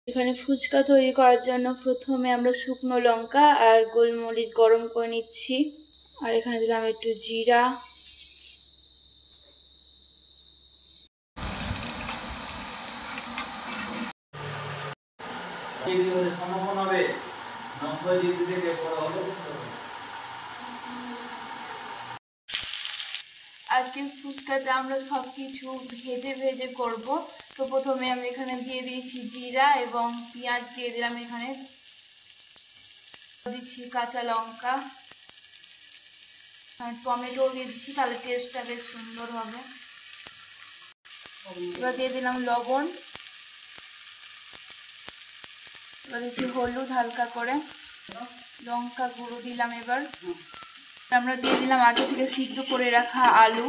এখানে ফুচকা তৈরি করার জন্য প্রথমে আমরা শুকনো লঙ্কা আর গোলমরিচ গরম করে নিচ্ছি। আর এখানে দিলাম একটু জিরা, আজকে ফুচকাটা আমরা সবকিছু ভেজে ভেজে করব। তো প্রথমে আমি এখানে দিয়ে দিয়েছি জিরা এবং পেঁয়াজ দিয়ে দিলাম, এখানে দিচ্ছি কাঁচা লঙ্কা আর টমেটো দিয়ে দিচ্ছি, তাহলে টেস্টটা বেশ সুন্দর হবে। এবার দিয়ে দিলাম লবণ, এবার দিচ্ছি হলুদ হালকা করে, লঙ্কা গুঁড়ো দিলাম। এবার আমরা দিয়ে দিলাম আগে থেকে সিদ্ধ করে রাখা আলু,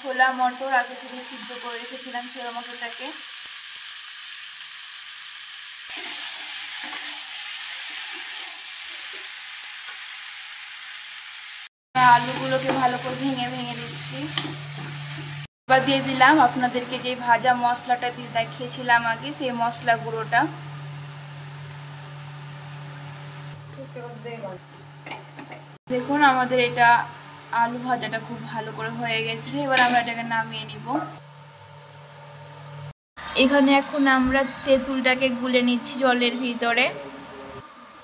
ছোলা মটর আগে থেকে সিদ্ধ করে রেখেছিলাম, ছোলা মটরটাকে আলুগুলোকে ভালো করে ভেঙে ভেঙে দিচ্ছি। এবার দিয়ে দিলাম আপনাদেরকে যে ভাজা মশলাটা দিয়ে দেখিয়েছিলাম আগে, সেই মশলা গুঁড়োটা। দেখুন আমাদের এটা আলু ভাজাটা খুব ভালো করে হয়ে গেছে। এবার আমরা এটাকে নামিয়ে নিব। এখানে এখন আমরা তেঁতুলটাকে গুলে নিচ্ছি জলের ভিতরে।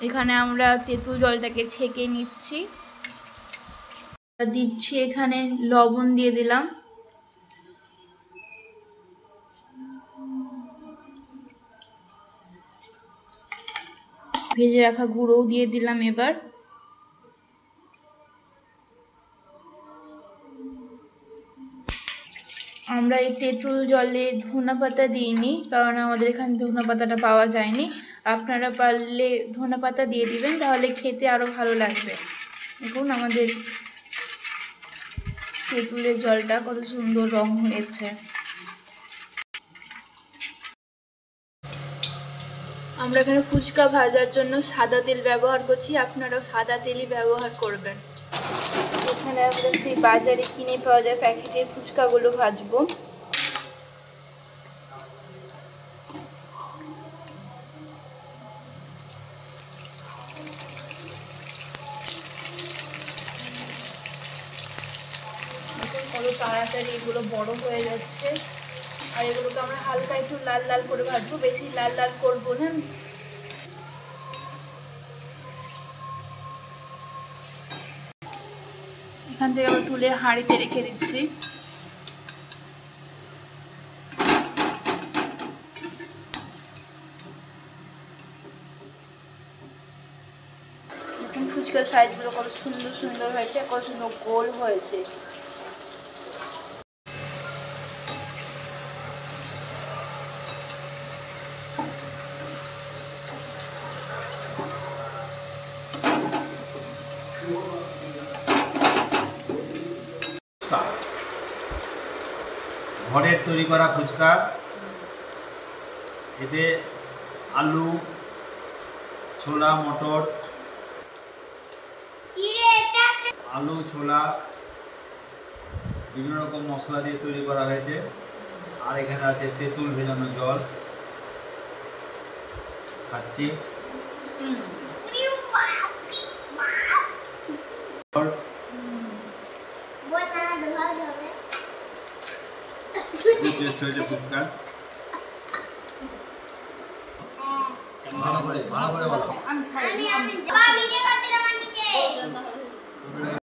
এখানে আমরা তেঁতুল জলটাকে ছেঁকে নিচ্ছি, দিচ্ছি এখানে লবণ দিয়ে দিলাম, ভেজে রাখা গুঁড়োও দিয়ে দিলাম। এবার আমরা এই তেঁতুল জলে ধনেপাতা দিইনি, কারণ আমাদের এখানে ধনেপাতাটা পাওয়া যায়নি। আপনারা পারলে ধনেপাতা দিয়ে দিবেন, তাহলে খেতে আরও ভালো লাগবে। দেখুন আমাদের তেঁতুলের জলটা কত সুন্দর রং হয়েছে। আমরা এখানে ফুচকা ভাজার জন্য সাদা তেল ব্যবহার করছি, আপনারাও সাদা তেলই ব্যবহার করবেন। এখানে আমরা সেই বাজারে কিনে পাওয়া যায় প্যাকেটের ফুচকাগুলো ভাজবো। কত তাড়াতাড়ি এগুলো বড় হয়ে যাচ্ছে। আর এগুলোকে আমরা হালকা একটু লাল লাল করে ভাজবো, বেশি লাল লাল করবো না। এখান থেকে আবার তুলে হাঁড়িতে রেখে দিচ্ছি। ফুচকার সাইজগুলো কত সুন্দর সুন্দর হয়েছে, কত সুন্দর গোল হয়েছে। ঘরের তৈরি করা ফুচকা, এতে আলু, ছোলা মটর, আলু ছোলা বিভিন্ন রকম মশলা দিয়ে তৈরি করা হয়েছে। আর এখানে আছে তেঁতুল ভেজানো জল, খাচ্ছি। টেস্ট হয়েছে ফুচকা, ভালো করে বলো।